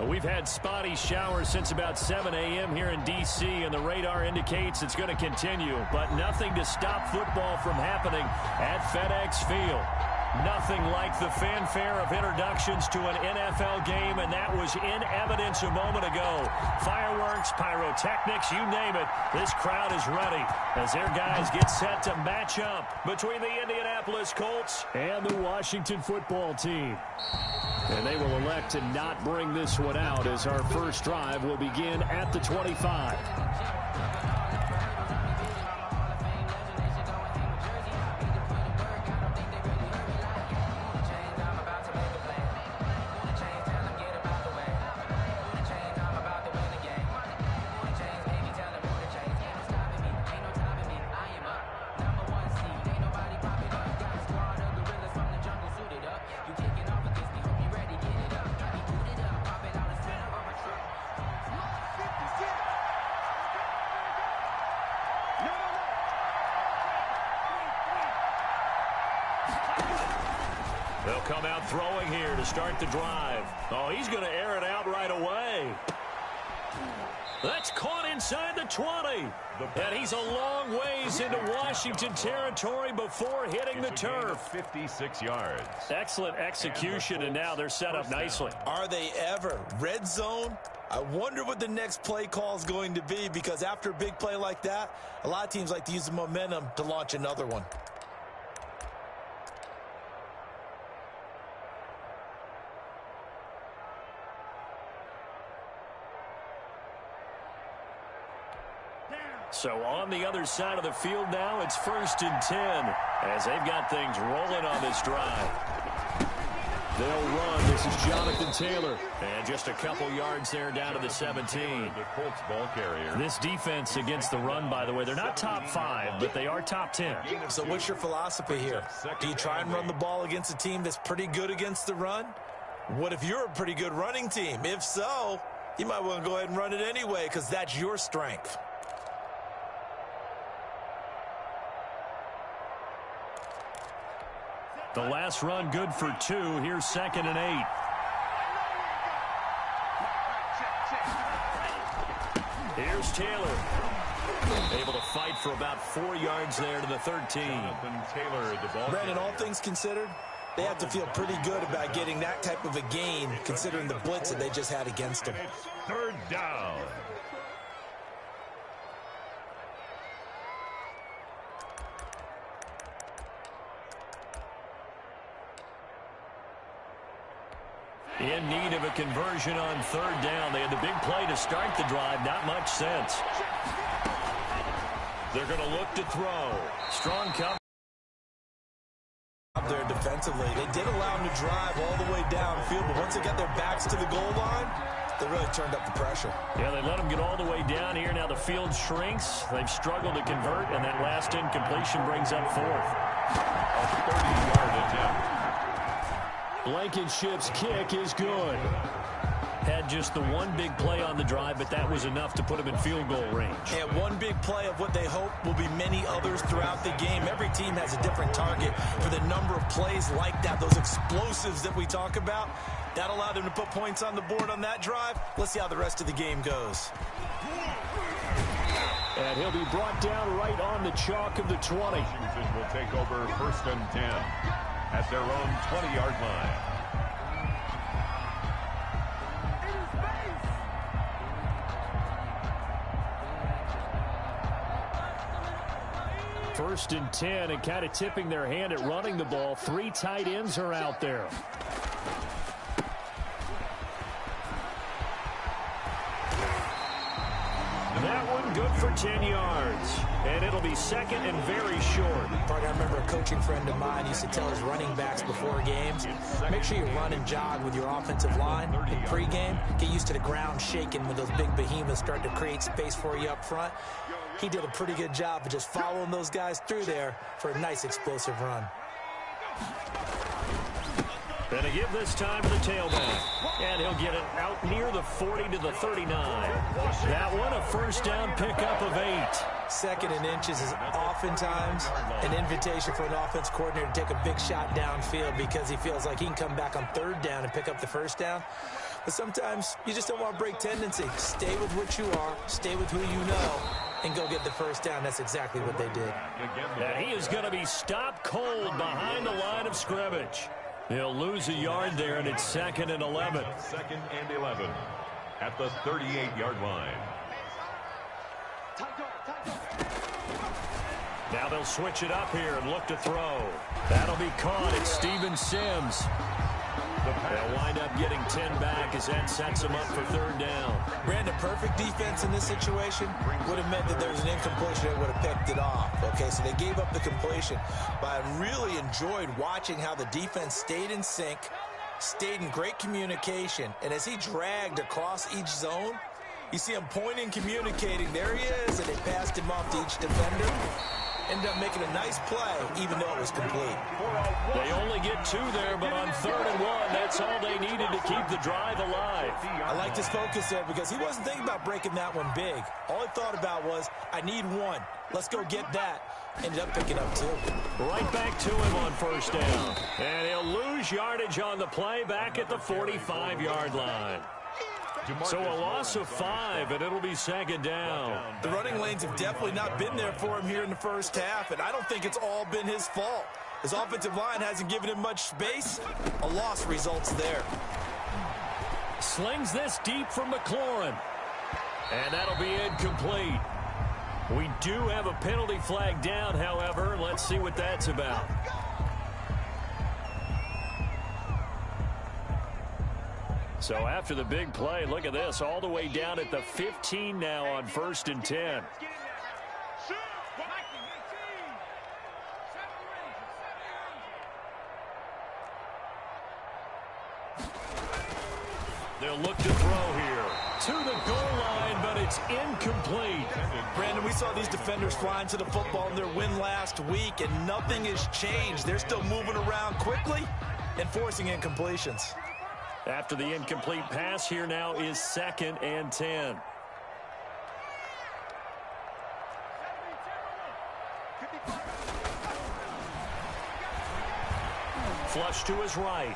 We've had spotty showers since about 7 a.m. here in D.C., and the radar indicates it's going to continue, but nothing to stop football from happening at FedEx Field. Nothing like the fanfare of introductions to an NFL game, and that was in evidence a moment ago. Fireworks, pyrotechnics, you name it. This crowd is ready as their guys get set to match up between the Indianapolis Colts and the Washington football team. And they will elect to not bring this one out as our first drive will begin at the 25. They'll come out throwing here to start the drive. Oh, he's going to air it out right away. That's caught inside the 20. And he's a long ways into Washington territory before hitting the turf. 56 yards. Excellent execution, and now they're set up nicely. Are they ever? Red zone? I wonder what the next play call is going to be, because after a big play like that, a lot of teams like to use the momentum to launch another one. So on the other side of the field now, it's 1st and 10 as they've got things rolling on this drive. They'll run. This is Jonathan Taylor. And just a couple yards there down to the 17. The Colts ball carrier. This defense against the run, by the way, they're not top 5, but they are top 10. So what's your philosophy here? Do you try and run the ball against a team that's pretty good against the run? What if you're a pretty good running team? If so, you might want to go ahead and run it anyway, because that's your strength. The last run good for 2. Here's 2nd and 8. Here's Taylor. Able to fight for about 4 yards there to the 13. Taylor, the ball. Brandon, all things considered, they have to feel pretty good about getting that type of a gain, considering the blitz that they just had against them. It's 3rd down. In need of a conversion on 3rd down. They had the big play to start the drive. Not much sense. They're going to look to throw. Strong cover there defensively. They did allow them to drive all the way downfield, but once they got their backs to the goal line, they really turned up the pressure. Yeah, they let them get all the way down here. Now the field shrinks. They've struggled to convert, and that last incompletion brings up 4th. A 30-yard attempt. Blankenship's kick is good. Had just the one big play on the drive, but that was enough to put him in field goal range. And one big play of what they hope will be many others throughout the game. Every team has a different target for the number of plays like that, those explosives that we talk about. That allowed them to put points on the board on that drive. Let's see how the rest of the game goes. And he'll be brought down right on the chalk of the 20. Washington will take over 1st and 10 at their own 20-yard line. First and 10, and kind of tipping their hand at running the ball. 3 tight ends are out there. That one good for 10 yards. And it'll be 2nd and very short. I remember a coaching friend of mine used to tell his running backs before games, make sure you run and jog with your offensive line in pregame. Get used to the ground shaking when those big behemoths start to create space for you up front. He did a pretty good job of just following those guys through there for a nice explosive run. And to give this time to the tailback. And he'll get it out near the 40 to the 39. That one a first down pickup of 8. 2nd and inches is oftentimes an invitation for an offense coordinator to take a big shot downfield because he feels like he can come back on 3rd down and pick up the first down. But sometimes you just don't want to break tendency. Stay with what you are, stay with who you know, and go get the first down. That's exactly what they did. And he is going to be stopped cold behind the line of scrimmage. He'll lose a yard there, and it's 2nd and 11. 2nd and 11 at the 38-yard line. Now they'll switch it up here and look to throw. That'll be caught. It's Steven Sims. They'll wind up getting 10 back as that sets them up for 3rd down. Brandon, perfect defense in this situation would have meant that there was an incompletion that would have picked it off. Okay, so they gave up the completion. But I really enjoyed watching how the defense stayed in sync, stayed in great communication, and as he dragged across each zone, you see him pointing, communicating. There he is, and they passed him off to each defender. Ended up making a nice play, even though it was complete. They only get 2 there, but on 3rd and 1, that's all they needed to keep the drive alive. I liked his focus there because he wasn't thinking about breaking that one big. All he thought about was, I need 1. Let's go get that. Ended up picking up 2. Right back to him on 1st down. And he'll lose yardage on the play back at the 45-yard line. So a loss of 5, and it'll be 2nd down. The running lanes have definitely not been there for him here in the first half, and I don't think it's all been his fault. His offensive line hasn't given him much space. A loss results there. Slings this deep from McLaurin. And that'll be incomplete. We do have a penalty flag down, however. Let's see what that's about. So after the big play, look at this, all the way down at the 15 now on 1st and 10. They'll look to throw here. To the goal line, but it's incomplete. Brandon, we saw these defenders flying to the football in their win last week, and nothing has changed. They're still moving around quickly and forcing incompletions. After the incomplete pass, here now is 2nd and 10. Flush to his right.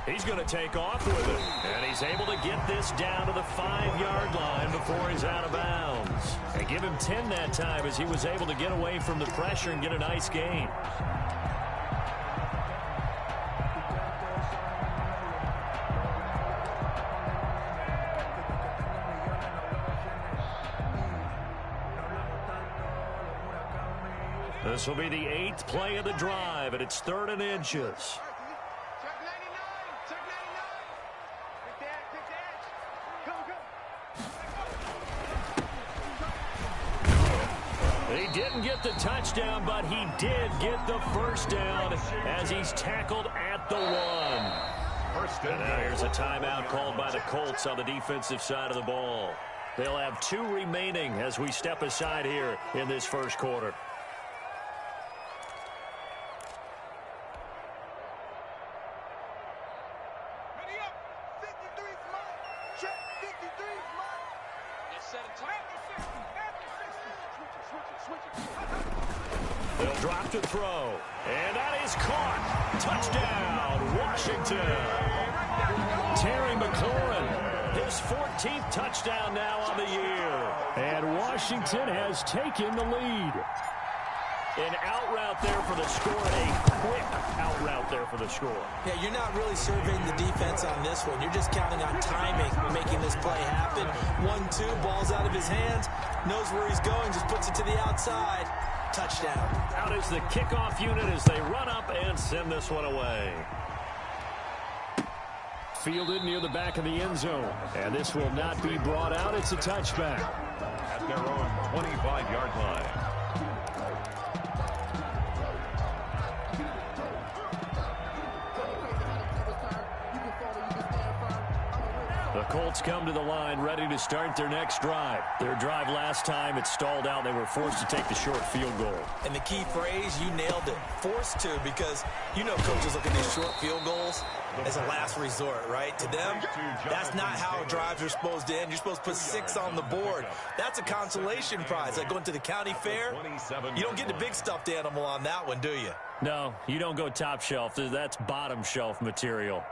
He's going to take off with it. And he's able to get this down to the 5-yard line before he's out of bounds. And give him 10 that time as he was able to get away from the pressure and get a nice gain. This will be the 8th play of the drive, and it's 3rd and inches. He didn't get the touchdown, but he did get the first down as he's tackled at the 1. And now here's a timeout called by the Colts on the defensive side of the ball. They'll have 2 remaining as we step aside here in this first quarter. They'll drop to throw. And that is caught. Touchdown, Washington. Terry McLaurin, his 14th touchdown now on the year. And Washington has taken the lead. An out route there for the score. A quick out route there for the score. Yeah, you're not really surveying the defense on this one. You're just counting on timing, making this play happen. 1-2, ball's out of his hands. Knows where he's going, just puts it to the outside. Touchdown. Out is the kickoff unit as they run up and send this one away. Fielded near the back of the end zone. And this will not be brought out. It's a touchback. At their own 25-yard line. The Colts come to the line ready to start their next drive. Their drive last time, it stalled out. They were forced to take the short field goal. And the key phrase, you nailed it. Forced to, because you know coaches look at these short field goals as a last resort, right? To them, that's not how drives are supposed to end. You're supposed to put 6 on the board. That's a consolation prize. Like going to the county fair, you don't get the big stuffed animal on that one, do you? No, you don't go top shelf. That's bottom shelf material.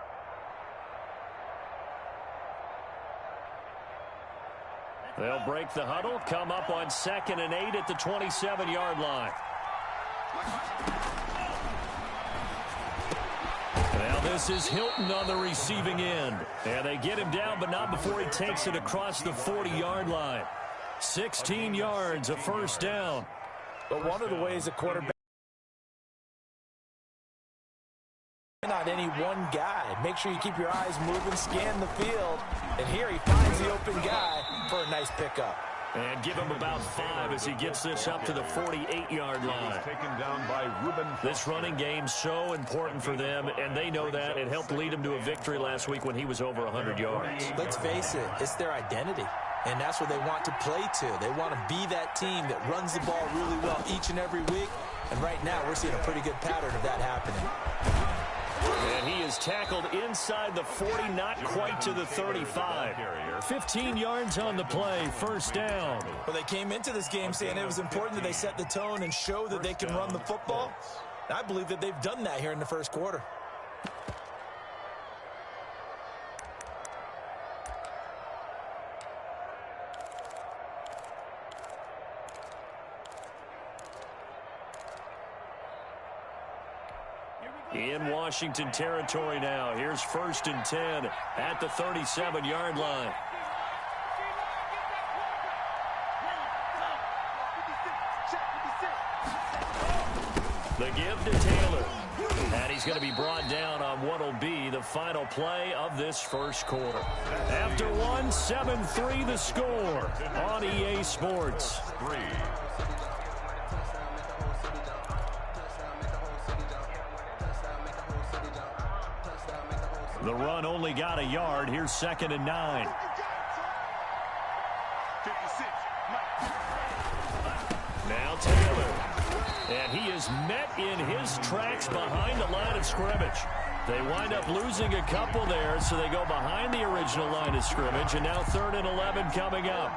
They'll break the huddle, come up on 2nd and 8 at the 27-yard line. Now this is Hilton on the receiving end. And they get him down, but not before he takes it across the 40-yard line. 16 yards, a first down. But one of the ways a quarterback not any one guy. Make sure you keep your eyes moving, scan the field. And here he finds the open guy for a nice pickup. And give him about 5 as he gets this up to the 48-yard line. Taken down by Reuben. This running game's so important for them, and they know that. It helped lead them to a victory last week when he was over 100 yards. Let's face it, it's their identity. And that's what they want to play to. They want to be that team that runs the ball really well each and every week. And right now, we're seeing a pretty good pattern of that happening. And he is tackled inside the 40, not quite to the 35. 15 yards on the play, first down. Well, they came into this game saying it was important that they set the tone and show that they can run the football. I believe that they've done that here in the first quarter. In Washington territory now. Here's 1st and 10 at the 37-yard line. The give to Taylor. And he's going to be brought down on what will be the final play of this first quarter. After 7-3 the score on EA Sports. The run only got a yard. Here's 2nd and 9. Now Taylor. And he is met in his tracks behind the line of scrimmage. They wind up losing a couple there, so they go behind the original line of scrimmage. And now 3rd and 11 coming up.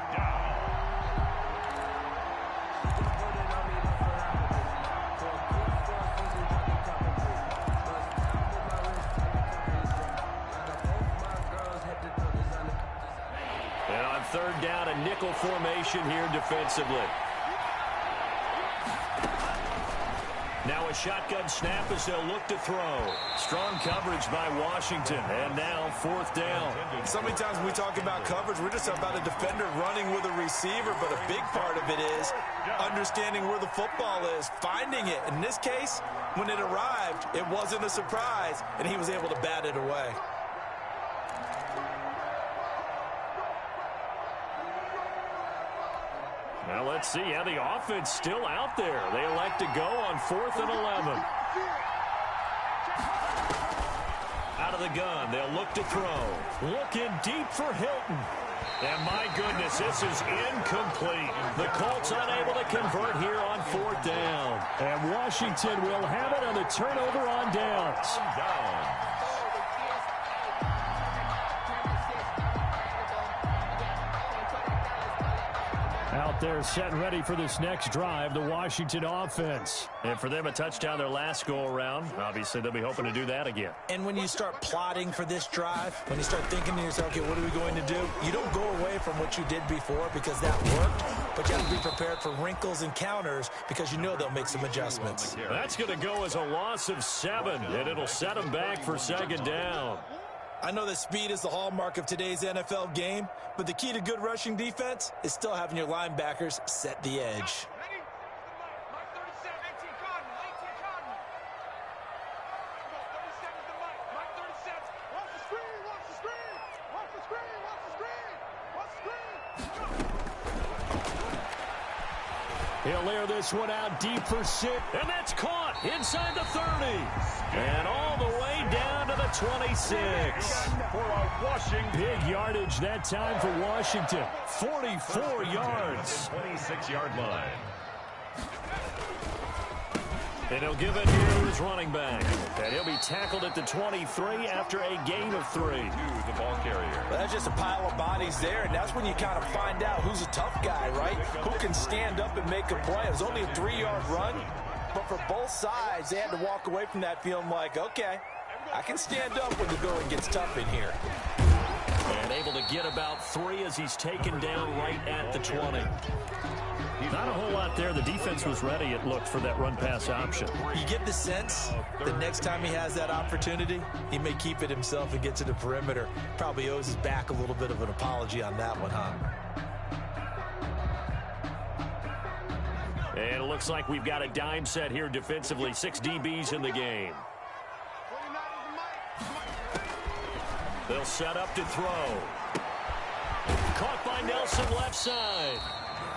And on 3rd down, a nickel formation here defensively. Now a shotgun snap as they'll look to throw. Strong coverage by Washington. And now 4th down. So many times when we talk about coverage, we're just about a defender running with a receiver. But a big part of it is understanding where the football is, finding it. In this case, when it arrived, it wasn't a surprise, and he was able to bat it away. Now let's see how the offense still out there. They elect to go on 4th and 11. Out of the gun, they'll look to throw. Looking deep for Hilton. And my goodness, this is incomplete. The Colts unable to convert here on 4th down. And Washington will have it on the turnover on downs. Out there set and ready for this next drive, the Washington offense. And for them, a touchdown their last go-around. Obviously, they'll be hoping to do that again. And when you start plotting for this drive, when you start thinking to yourself, okay, what are we going to do? You don't go away from what you did before because that worked, but you have to be prepared for wrinkles and counters because you know they'll make some adjustments. That's going to go as a loss of 7, and it'll set them back for 2nd down. I know that speed is the hallmark of today's NFL game, but the key to good rushing defense is still having your linebackers set the edge. He'll air this one out deep for 6, and that's caught inside the 30. And all the way down to the 26. Big yardage that time for Washington. 44 yards. 26-yard line. And he'll give it here to his running back. And he'll be tackled at the 23 after a gain of 3. The ball carrier. Well, that's just a pile of bodies there, and that's when you kind of find out who's a tough guy, right? Who can stand up and make a play. It was only a 3-yard run, but for both sides, they had to walk away from that feeling like, okay, I can stand up when the going gets tough in here. And And able to get about 3 as he's taken down right at the 20. Not a whole lot there. The defense was ready, it looked, for that run-pass option. You get the sense the next time he has that opportunity, he may keep it himself and get to the perimeter. Probably owes his back a little bit of an apology on that one, huh? And it looks like we've got a dime set here defensively. 6 DBs in the game. They'll set up to throw. Caught by Nelson left side.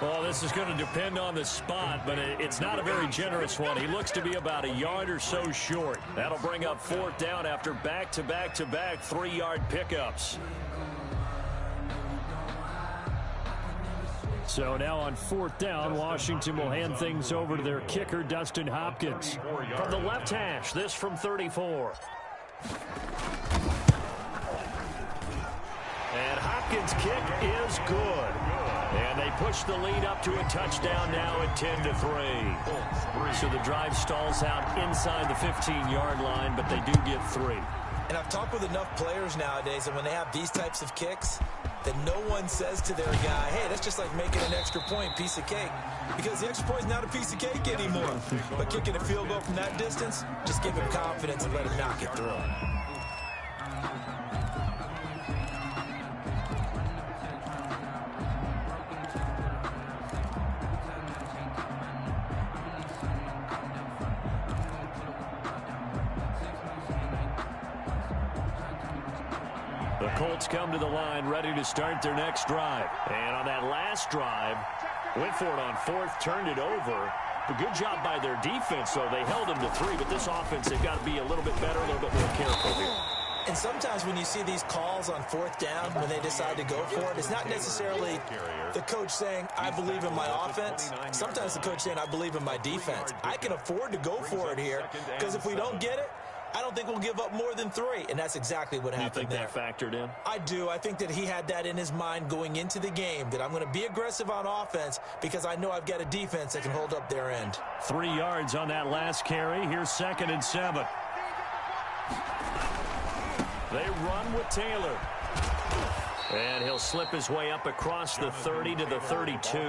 Well, this is going to depend on the spot, but it's not a very generous one. He looks to be about a yard or so short. That'll bring up 4th down after back-to-back-to-back 3-yard pickups. So now on 4th down, Washington will hand things over to their kicker, Dustin Hopkins. From the left hash, this from 34. And Hopkins' kick is good. And they push the lead up to a touchdown now at 10-3. So the drive stalls out inside the 15-yard line, but they do get 3. And I've talked with enough players nowadays that when they have these types of kicks, that no one says to their guy, hey, that's just like making an extra point, piece of cake. Because the extra point is not a piece of cake anymore. But kicking a field goal from that distance, just give him confidence and let him knock it through. The Colts come to the line ready to start their next drive. And on that last drive, went for it on 4th, turned it over. A good job by their defense, though. They held them to 3, but this offense, they've got to be a little bit better, a little bit more careful here. And sometimes when you see these calls on 4th down, when they decide to go for it, it's not necessarily the coach saying, I believe in my offense. Sometimes the coach saying, I believe in my defense. I can afford to go for it here, because if we don't get it, I don't think we'll give up more than 3, and that's exactly what happened there. You think that factored in? I do. I think that he had that in his mind going into the game, that I'm going to be aggressive on offense because I know I've got a defense that can hold up their end. 3 yards on that last carry. Here's 2nd and 7. They run with Taylor. And he'll slip his way up across the 30 to the 32.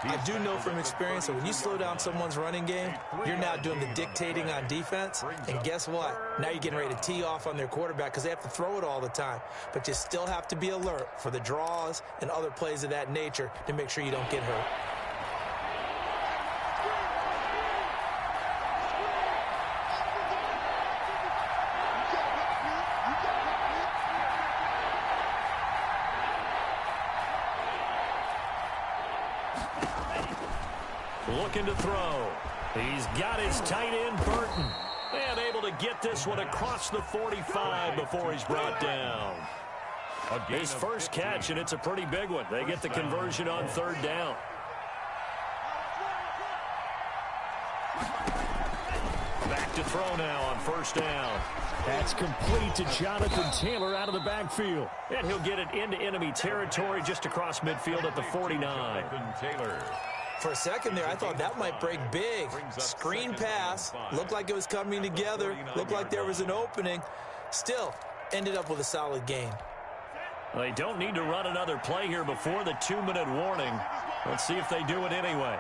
I do know from experience that when you slow down someone's running game, you're now doing the dictating on defense. And guess what? Now you're getting ready to tee off on their quarterback because they have to throw it all the time. But you still have to be alert for the draws and other plays of that nature to make sure you don't get hurt. Looking to throw. He's got his tight end, Burton. And able to get this one across the 45 before he's brought down. His first catch, and it's a pretty big one. They get the conversion on 3rd down. Back to throw now on 1st down. That's complete to Jonathan Taylor out of the backfield. And he'll get it into enemy territory just across midfield at the 49. For a second there, I thought that might break big. Screen pass. Looked like it was coming together. Looked like there was an opening. Still, ended up with a solid gain. They don't need to run another play here before the 2-minute warning. Let's see if they do it anyway.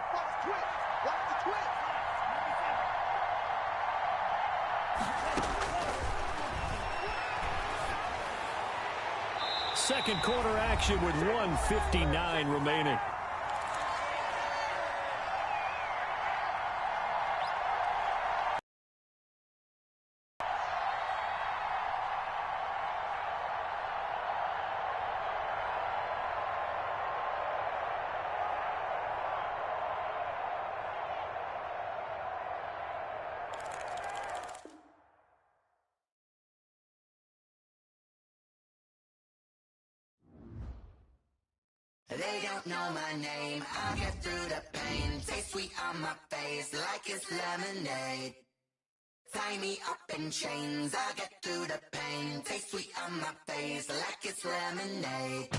Second quarter action with 1:59 remaining. They don't know my name, I'll get through the pain. Taste sweet on my face like it's lemonade. Tie me up in chains, I'll get through the pain. Taste sweet on my face like it's lemonade.